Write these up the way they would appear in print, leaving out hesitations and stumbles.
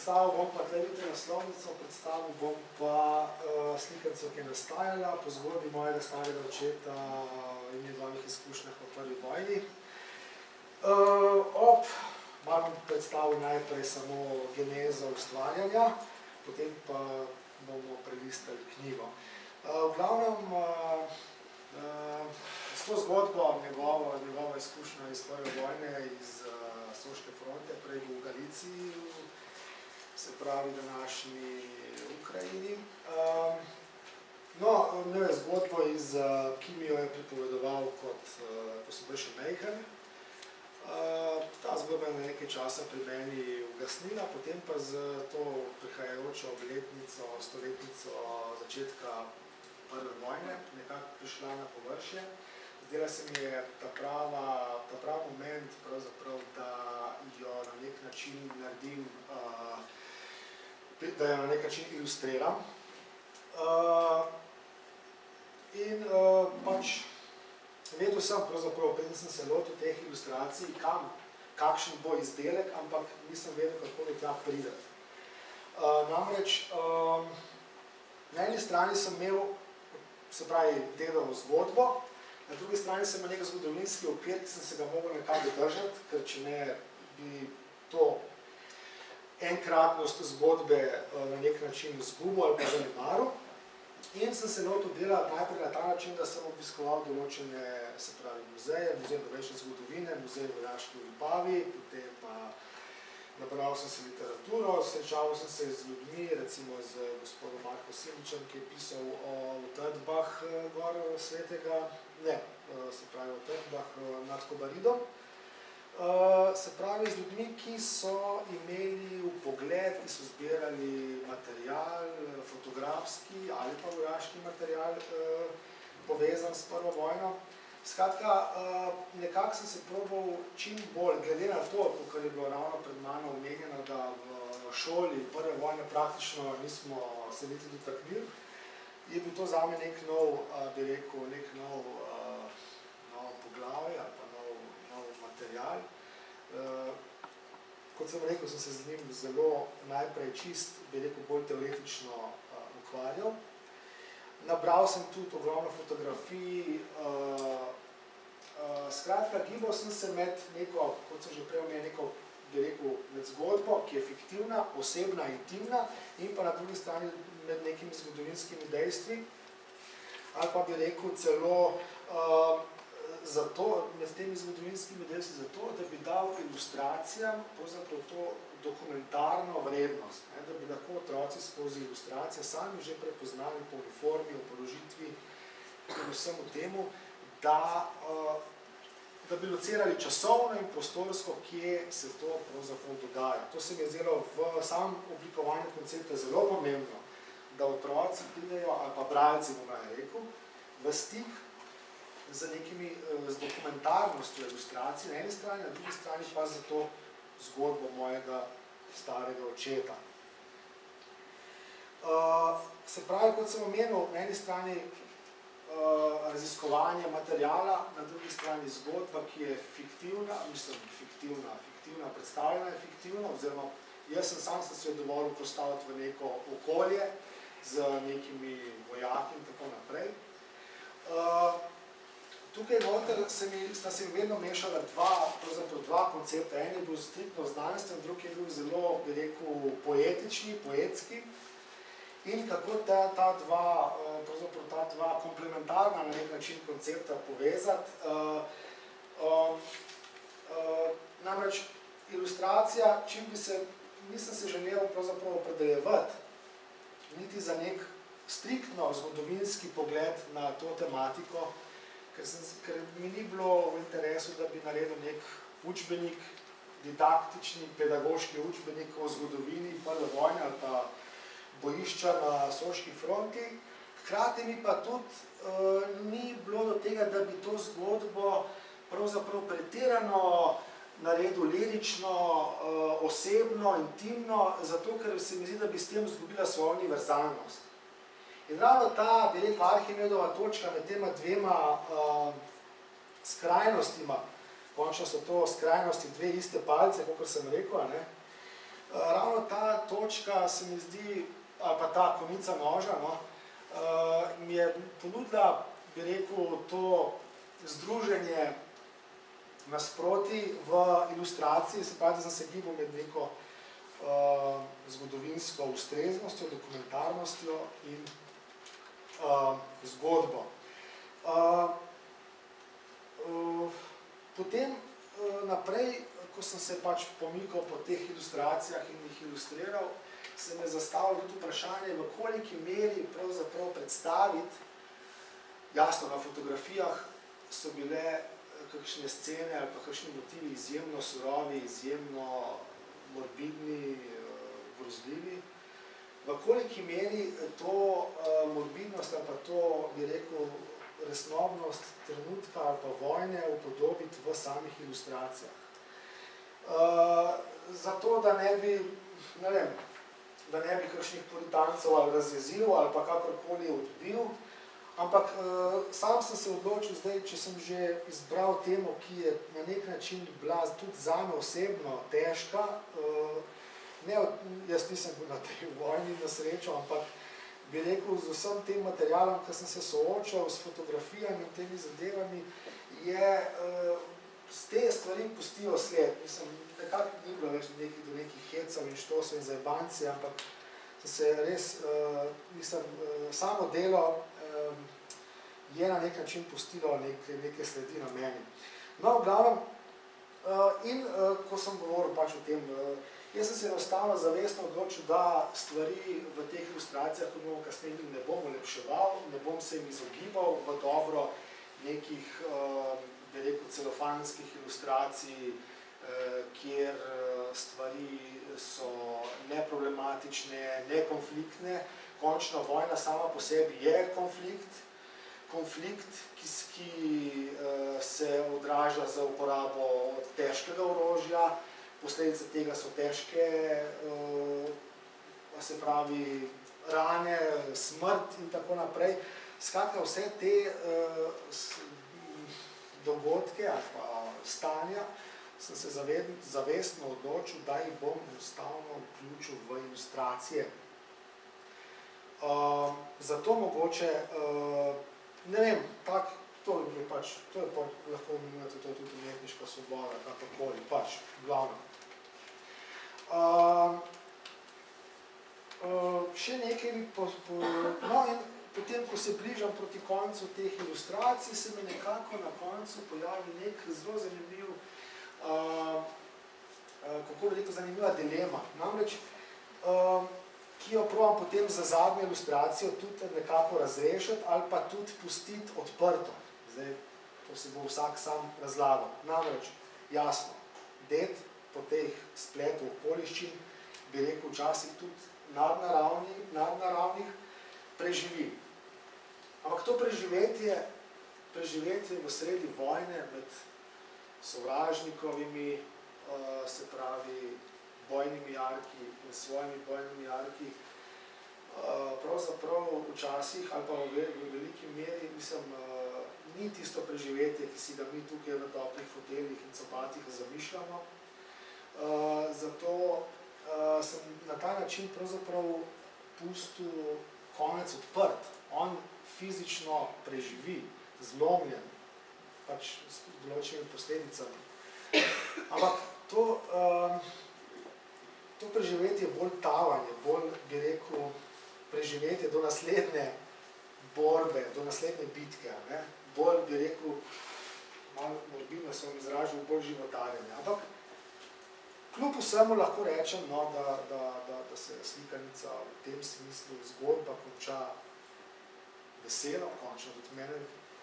predstavil bom pa tlevite naslovnico, predstavil bom pa slikanco, ki je nastajala po zgodbi mojega starega očeta in njegovih izkušnjah v prvi vojni. Malo bom predstavil najprej samo genezo ustvarjanja, potem pa bomo prelistali knjigo. V glavnem, s to zgodbo njegova izkušnja iz prve vojne, iz Soške fronte, prej v Galiciji, se pravi današnji Ukrajini. Imel je zgodbo, ki mi jo je pripovedoval, ko sem bil še majhen. Ta zgodba je na nekaj časa pri meni ugasnila, potem pa z to prihajajočo obletnico, stoletnico začetka prve vojne nekako prišla na površje. Zdela se mi je ta pravi moment, da jo na nek način naredim, da jo na nek način ilustriram. In pač vedel sem, preden sem se lotil teh ilustracij, kakšen bo izdelek, ampak nisem vedel, kako do tja prideti. Namreč, na eni strani sem imel, se pravi, dedovo zgodbo, na drugi strani sem imel nek zgodovinski okvir, ki sem se ga mogel nekako držati, ker če ne bi to enkratnost zgodbe na nek način izgubil ali pa zanemaril. In sem se lotil delati najprej na ta način, da sem obiskoval določene, se pravi, muzeje, Muzej novejše zgodovine, Muzej vojaške v Vipavi, potem pa nabral sem se literaturo, srečal sem se z ljudmi, recimo z gospodom Marko Simičem, ki je pisal o utrdbah gor svetega, se pravi o utrdbah nad Kobaridom. Se pravi z ljudmi, ki so imeli vpogled, ki so zbirali material, fotografski ali pa vojaški material povezan s prvo vojno. Skratka, nekako sem se probal čim bolj, glede na to, kar je bilo ravno pred mano omenjeno, da v šoli prve vojne praktično nismo se niti dotaknili, je bil to zame nek nov, bi rekel, nek nov poglavje ali pa nov material. Kot sem rekel, sem se z njim zelo najprej čist, bi rekel, bolj teoretično ukvarjal. Nabral sem tudi ogromno fotografij, skratka, gibal sem se med neko, kot sem že prej omenil, neko, bi rekel, med zgodbo, ki je fiktivna, osebna, intimna, in pa na drugi strani med nekimi zgodovinskimi dejstvi, ali pa bi rekel celo med temi zgodovinskimi dejstvi zato, da bi dal ilustracijam pravzaprav to dokumentarno vrednost, da bi lahko otroci skozi ilustracije sami že prepoznali po uniformi, o položitvi in vsemu temu, da bi locirali časovno in prostorsko, kje se to pravzaprav dogaja. To se mi je zdelo v samem oblikovanju koncepta zelo pomembno, da otroci pridejo, ali pa bralci, bom rekel, v stik z dokumentarnostjo ilustracij na eni strani, na drugi strani pa za to zgodbo mojega starega očeta. Se pravi, kot sem omenil, na eni strani raziskovanje materijala, na drugi strani zgodba, ki je fiktivna, predstavljena je fiktivna, oziroma jaz sam sem se dovolil postaviti v neko okolje z nekimi vojaki in tako naprej. Tukaj noter sta se mi vedno mešala dva koncepta. En je bil striktno znanstven, drugi je bil zelo, bi rekel, poetični, poetski. In kako ta dva komplementarna na nek način koncepta povezati. Namreč ilustracija, nisem se želel pravzaprav opredeljevati niti za nek striktno zgodovinski pogled na to tematiko, ker mi ni bilo v interesu, da bi naredil nek učbenik, didaktični, pedagoški učbenik o zgodovini prve vojne ali pa bojišča na Soški fronti. Hkrati mi pa tudi ni bilo do tega, da bi to zgodbo pravzaprav pretirano naredil lirično, osebno, intimno, zato ker se mi zdi, da bi s tem izgubila svojo univerzalnost. In ravno ta, bi rekel, Arhimedova točka med tema dvema skrajnostima, končno so to skrajnosti dve iste palce, kakor sem rekel, ravno ta točka se mi zdi, ali pa ta konica noža, no, mi je ponudila, bi rekel, to združenje nasproti v ilustraciji, se pravi, da sem se gibal med neko zgodovinsko ustreznostjo, dokumentarnostjo in zgodbo. Potem naprej, ko sem se pač pomikal po teh ilustracijah in jih ilustriral, se me zastavilo tudi vprašanje, v koliki meri pravzaprav predstaviti, jasno, na fotografijah so bile kakšne scene ali pa kakšni motivi izjemno surovi, izjemno morbidni, grozljivi. V koliki meri to morbidnost ali pa to, bi rekel, resnobnost trenutka ali pa vojne upodobiti v samih ilustracijah. Zato, da ne bi, ne vem, da ne bi kakšnih puritancev ali razjezil ali pa kakorkoli odbil, ampak sam sem se odločil zdaj, če sem že izbral temo, ki je na nek način bila tudi zame osebno težka, jaz nisem bil na tej vojni na srečo, ampak bi rekel, z vsem tem materialom, ki sem se soočal s fotografijami in temi zadevami, te stvari pustijo sled. Mislim, nekako ni bilo več do nekih hecov in štosov in zajebanci, ampak se res, samo delo je na nek način pustilo neke sledi na meni. No, v glavnem, in ko sem govoril pač o tem, jaz sem se enostavno zavestno odločil, da stvari v teh ilustracijah, ko bomo kasneje ne bom olepševal, ne bom se jim izogibal v dobro nekih, bi rekel, celofanskih ilustracij, kjer stvari so neproblematične, nekonfliktne. Končno vojna sama po sebi je konflikt, ki se odraža za uporabo težkega orožja, posledice tega so težke, se pravi, rane, smrt in tako naprej. Skratka, vse te dogodke ali pa stanja sem se zavestno odločil, da jih bom enostavno vključil v ilustracije. Zato mogoče, ne vem, to je pač, to je lahko imenujete, to je tudi umetniška svoboda, kakorkoli, pač, glavno. Še nekaj bi no in potem, ko se bližam proti koncu teh ilustracij, se mi nekako na koncu pojavi nek zelo zanimiv, kako bi rekel, zanimiva dilema. Namreč, ki jo probam potem za zadnjo ilustracijo tudi nekako razrešiti ali pa tudi pustiti odprto. Zdaj, to se bo vsak sam razlagal. Namreč, jasno, ded po teh spletu okoliščin, bi rekel, včasih tudi nadnaravnih, preživi. Ampak to preživetje v sredi vojne med sovražnikovimi, se pravi, bojnimi jarki in svojimi bojnimi jarki, pravzaprav včasih ali pa v veliki meri, mislim, ni tisto preživetje, ki si ga mi tukaj v toplih foteljih in copatih zamišljamo. Zato sem na ta način pravzaprav pustil konec odprt. On fizično preživi, zlomljen, pač s določenimi posledicami. Ampak to preživetje je bolj tavanje, bolj, bi rekel, preživetje do naslednje borbe, do naslednje bitke, ne? Bolj, bi rekel, malo morbidno sem izražil, bolj životarjenje. Ampak kljub vsemu lahko rečem, no, da se slikanica v tem smislu zgodba konča veselo, končno tudi mene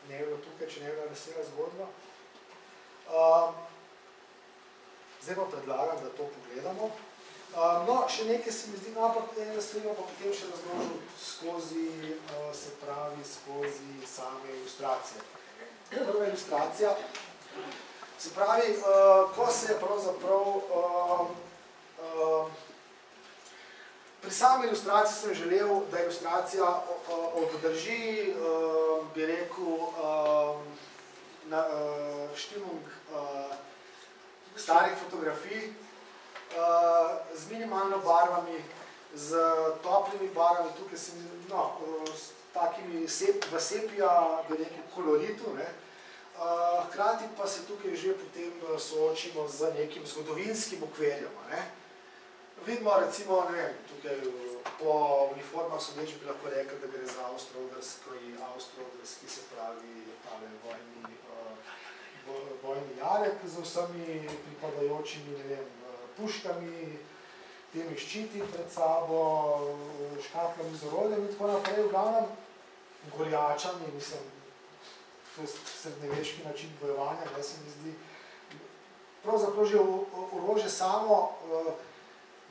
ne je bilo tukaj, če ne je bila vesela zgodba. Zdaj pa predlagam, da to pogledamo. No, še nekaj se mi zdi, ampak ene stvari pa potem še razložil skozi same ilustracije. Prva ilustracija, se pravi, ko se pravzaprav pri sami ilustraciji sem želel, da ilustracija obdrži, bi rekel, štimung starih fotografij, z minimalno barvami, z toplimi barvami, tukaj se s takimi v sepija, bi rekel, koloritu, ne. Hkrati pa se tukaj že potem soočimo z nekim zgodovinskim okvirjem, ne. Vidimo recimo, ne vem, tukaj po uniformah sodeč bi lahko rekel, da gre za avstro-ogrski, se pravi, tale vojni jarek z vsemi pripadajočimi, ne vem, puškami, temi ščiti pred sabo, škatlami z orodjem in tako naprej, v glavnem gorjačami, mislim, to je srednjeveški način bojevanja, ne se mi zdi. Pravzaprav že orožje samo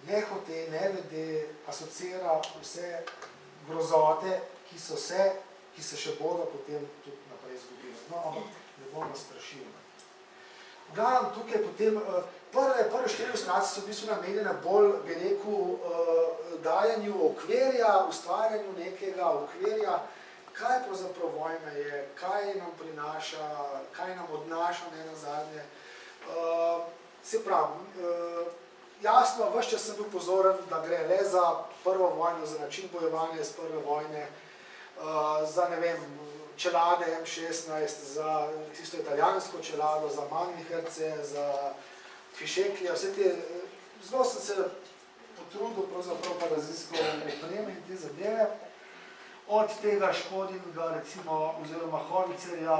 nehote, nevede, asocira vse grozote, ki se še bodo potem tudi naprej zgodile. No, ampak ne bom nas strašil. V glavnem tukaj potem, prve 4 ilustracije so v bistvu namenjene bolj, bi rekel, dajanju okvirja, ustvarjanju nekega okvirja, kaj pravzaprav vojna je, kaj nam prinaša, kaj nam odnaša ne nazadnje. Se pravi, jasno, ves čas sem bil pozoren, da gre le za prvo vojno, za način bojevanja iz prve vojne, za, ne vem, čelade M16, za tisto italijansko čelado, za Manliherce, za Fišeklje, vse te, zelo sem se potrudil pravzaprav pa raziskal opreme in te zadeve. Od tega Škodinga, recimo, oziroma Hovicerja,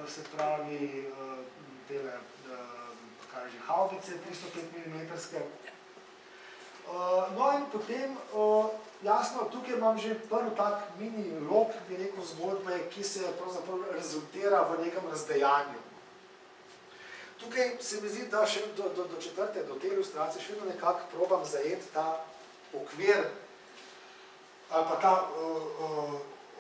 se pravi, tele, kaj že, havbice, 305 mm. No in potem, jasno, tukaj imam že prvi tak mini lok, bi rekel, zgodbe, ki se pravzaprav rezultira v nekem razdejanju. Tukaj se mi zdi, da še do četrte, do te ilustracije, še vedno nekako probam zajeti ta okvir, ali pa ta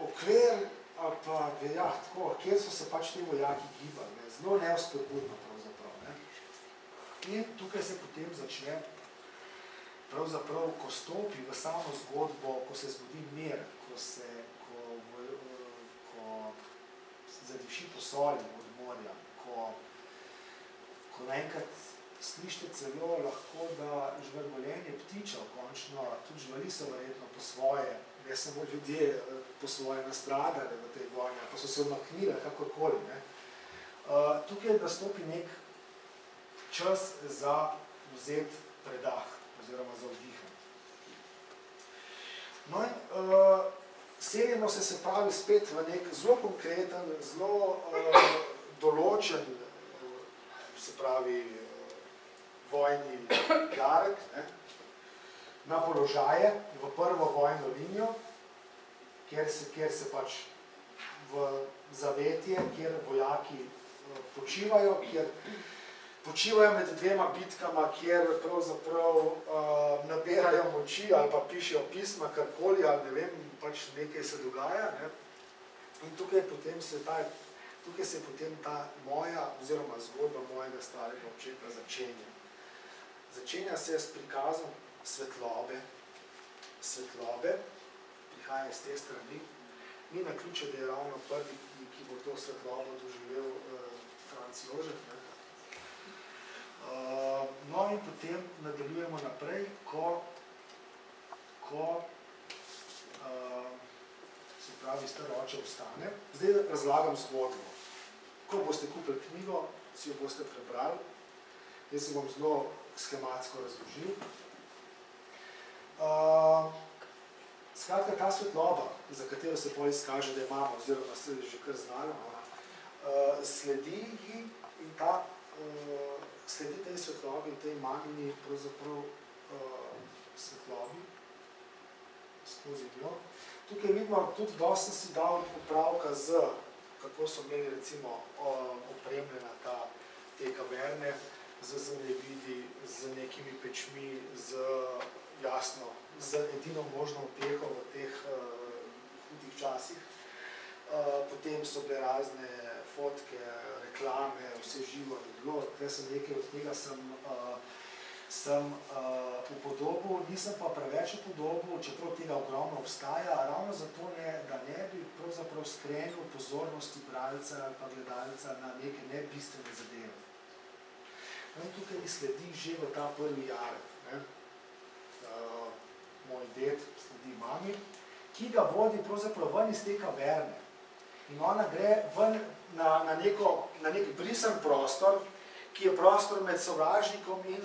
okvir, ali pa, ja, tako, kjer so se pač ti vojaki gibali, zelo nevzpodbudno pravzaprav, ne. In tukaj se potem začne, pravzaprav, ko stopi v samo zgodbo, ko se zgodi mir, ko zadiši po soli od morja, ko naenkrat slišite celo lahko, da žvrgolenje ptičev, končno, tudi živali so verjetno po svoje, ne samo ljudje po svoje nastradali v tej vojni, pa so se umaknili, kakorkoli, ne. Tukaj nastopi nek čas za vzeti predah, oziroma za vdihati. No in selimo se pravi spet v nek zelo konkreten, zelo določen, se pravi, vojni jarek, na položaje, v prvo vojno linijo, kjer se pač v zavetje, kjer vojaki počivajo, kjer počivajo med dvema bitkama, kjer pravzaprav nabirajo moči ali pa pišejo pisma, karkoli, ali ne vem, pač nekaj se dogaja, ne. In tukaj se potem ta moja, oziroma zgodba mojega starega očeta začenja. Začenja se s prikazom svetlobe, prihaja iz te strani, ni naključje, da je ravno prvi, ki bo to svetlobo doživel Franc Jožef, ne. No in potem nadaljujemo naprej, ko se pravi star oče vstane. Zdaj razlagam zgodbo. Ko boste kupili knjigo, si jo boste prebrali, jaz se bom zelo schematsko razložil. Skratka, ta svetloba, za katero se potem izkaže, da imamo, oziroma se je že kar znala, sledi ji in sledi tej svetlobi, tej magni, pravzaprav svetlobi skozi njo. Tukaj vidimo, tudi dosti si dal popravka z, kako so imeli recimo opremljena te kaverne, z zemljevidi, z nekimi pečmi, z jasno, z edino možno uteho v teh hudih časih. Potem so bile razne fotke, reklame, vse živo je bilo, tukaj sem nekaj od tega sem upodobil, nisem pa preveč upodobil, čeprav tega ogromno obstaja, ravno zato ne, da ne bi pravzaprav skrenil pozornosti bralca ali pa gledalca na neke nebistvene zadeve. No in tukaj sledi že v ta prvi jarek. Moj ded sledi mami, ki ga vodi pravzaprav ven iz te kaverne. In ona gre ven na nek brisen prostor, ki je prostor med sovražnikom in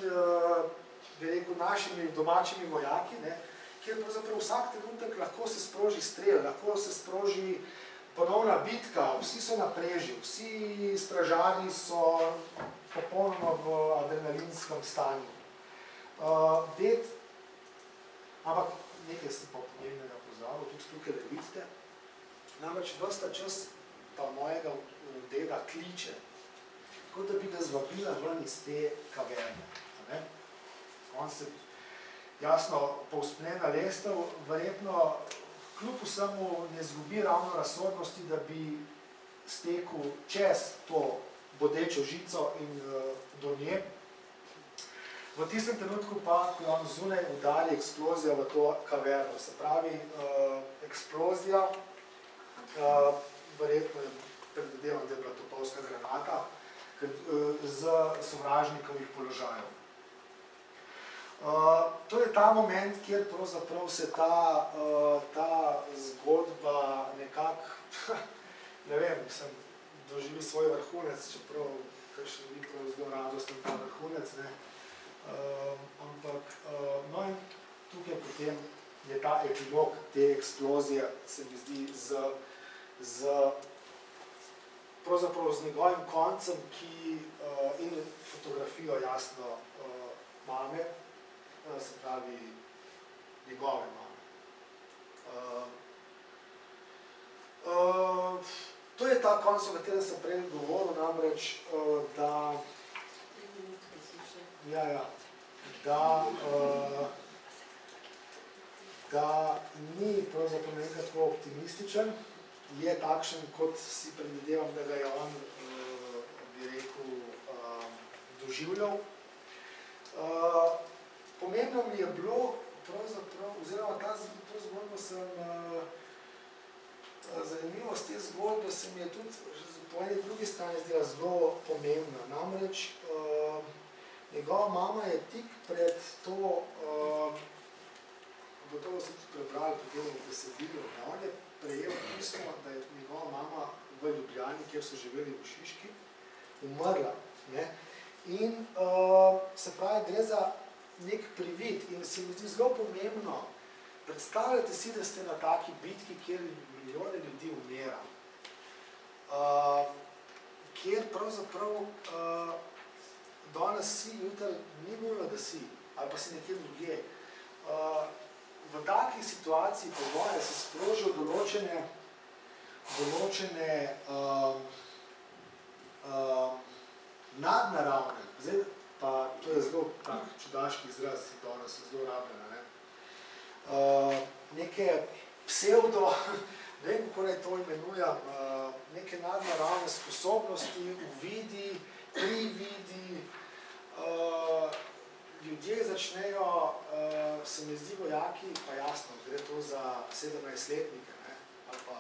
bi rekel, našimi domačimi vojaki, kjer pravzaprav vsak trenutek lahko se sproži strel, lahko se sproži ponovna bitka, vsi so na preži, vsi stražarji so popolnoma v adrenalinskem stanju. Ded, ampak nekaj ste pa pomembnega pozabil, tudi tukaj da vidite, namreč ves ta čas pa mojega deda kliče, kot da bi ga zvabila ven iz te kaverne. On se jasno povzpne na lestev, verjetno kljub vsemu ne izgubi ravno razsodnosti, da bi stekel čez to bodečo žico in do nje. V tistem trenutku pa, ko je on zunaj, udari eksplozija v to kaverno. Se pravi, eksplozija, verjetno je predvidevam, da je bila topovska granata, z sovražnikovih položajev. To je ta moment, kjer pravzaprav se ta zgodba nekako, ne vem, doživi svoj vrhunec, čeprav kakšen ni prav zelo radosten ta vrhunec, ampak no in tukaj potem je ta epilog te eksplozije, se mi zdi, pravzaprav z njegovim koncem, in fotografijo jasno mame, se pravi njegove mame. To je ta konc, o katerem sem prej govoril, namreč, da ni pravzaprav nekaj tako optimističen, je takšen, kot si predvidevam, da ga je on, bi rekel, doživljal. Pomembno mi je bilo, pravzaprav, oziroma to zgodbo sem, zanimivost te zgodbe se mi je tudi po eni drugi strani zdela zelo pomembna. Namreč, njegova mama je tik pred to, gotovo sem tudi prebrali potem v besedilu, on je prejel pismo, da je njegova mama v Ljubljani, kjer so živeli v Šiški, umrla. In se pravi, gre za nek privid in se mi zdi zelo pomembno. Predstavljate si, da ste na taki bitki, kjer milijone ljudi umira, kjer pravzaprav danes si, jutri ni nujno, da si, ali pa si nekje drugje. V takih situaciji po moje se sprožijo določene nadnaravne, zdaj pa to je zelo tak čudaški izraz, danes je zelo rabljena, neke psevdo, ne vem, kako naj to imenujem, neke nadnaravne sposobnosti, uvidi, prividi, ljudje začnejo, se mi zdi vojaki, pa jasno, gre to za 17-letnike, ali pa,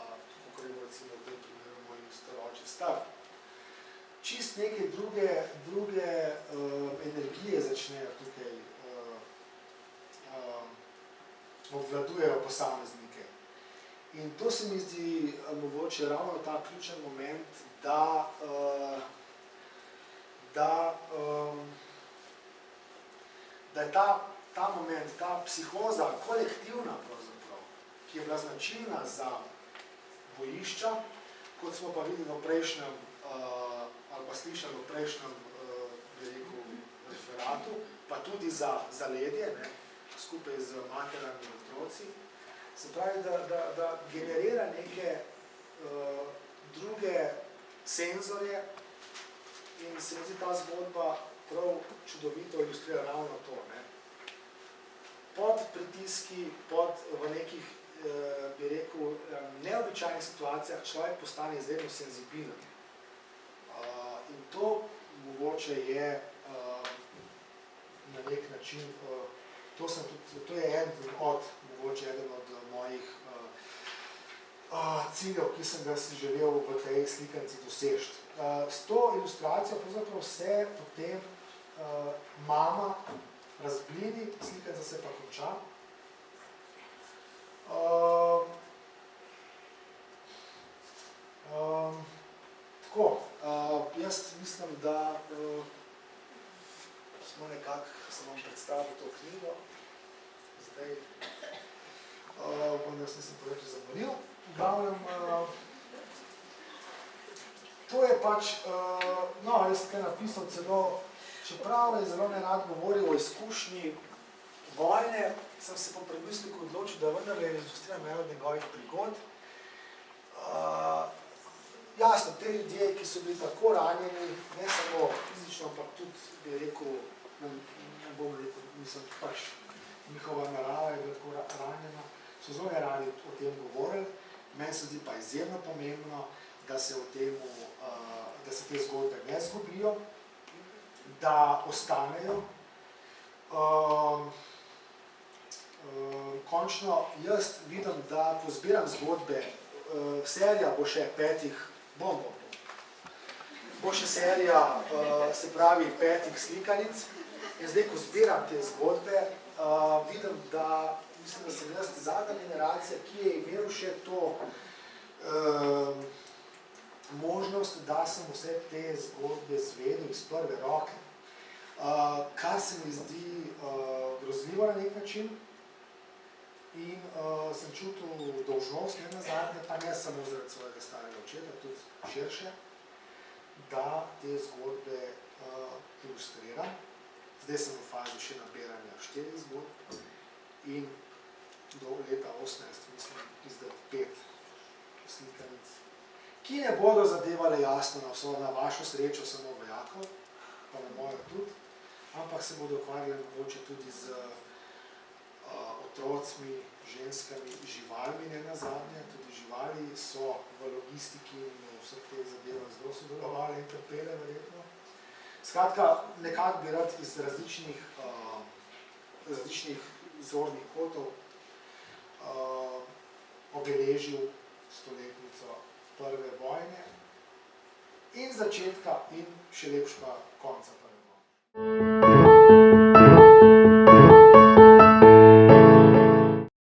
kako je recimo v tem primeru moj staroči star. Čist neke druge energije začnejo tukaj, obvladujejo posameznike. In to se mi zdi mogoče ravno ta ključen moment, da je ta moment, ta psihoza kolektivna pravzaprav, ki je bila značilna za bojišča, kot smo pa videli v prejšnjem, ali pa slišali v prejšnjem, bi rekel, referatu, pa tudi za zaledje, skupaj z materami in otroci, se pravi, da generira neke druge senzorje in se mi zdi ta zgodba prav čudovito ilustrira ravno to. Pod pritiski, v nekih, bi rekel, neobičajnih situacijah človek postane izredno senzibilen. In to mogoče je na nek način, to je eden od mojih ciljev, ki sem ga si želel v tej slikanci doseči. S to ilustracijo pravzaprav se potem mama razblini, slikanica se pa konča. Tako, jaz mislim, da smo nekako, sem vam predstavil to knjigo, zdaj, vendar sem se preveč zamoril. V glavnem, to je pač, no, jaz sem kaj napisal celo, čeprav je zelo nerad govoril o izkušnji vojne, sem se po predmisliku odločil, da vendar je ilustriram eno od njegovih prigod. Jasno, te ljudje, ki so bili tako ranjeni, ne samo fizično, ampak tudi, bi rekel, ne bom rekel, mislim, pač njihova narava je bila tako ranjena, so zelo neradi o tem govorili. Meni se zdi pa izjemno pomembno, da se te zgodbe ne zgubijo, da ostanejo. Končno jaz vidim, da ko zbiram zgodbe, serija bo še 5, bo še serija, se pravi 5 slikanic. In zdaj, ko zbiram te zgodbe, vidim, da mislim, da sem jaz zadnja generacija, ki je imel še to možnost, da sem vse te zgodbe zvedel iz prve roke, kar se mi zdi grozljivo na nek način. In sem čutil dolžnost, ne nazadnje, pa ne samo zaradi svojega starega očeta, tudi širše, da te zgodbe ilustriram. Zdaj sem v fazi še nabiranja 4 zgodb in do leta 18, mislim, izdati 5 slikanic, ki ne bodo zadevale jasno na vašo srečo samo vojakov, pa na mojo tudi, ampak se bodo ukvarjali mogoče tudi z otrocmi, ženskami, živalmi ne nazadnje. Tudi živali so v logistiki in v vseh teh zadevah zelo sodelovali in trpele verjetno. Skratka, nekako bi rad iz različnih zornih kotov obeležil stoletnico prve vojne in začetka in še lepšega konca prve vojne.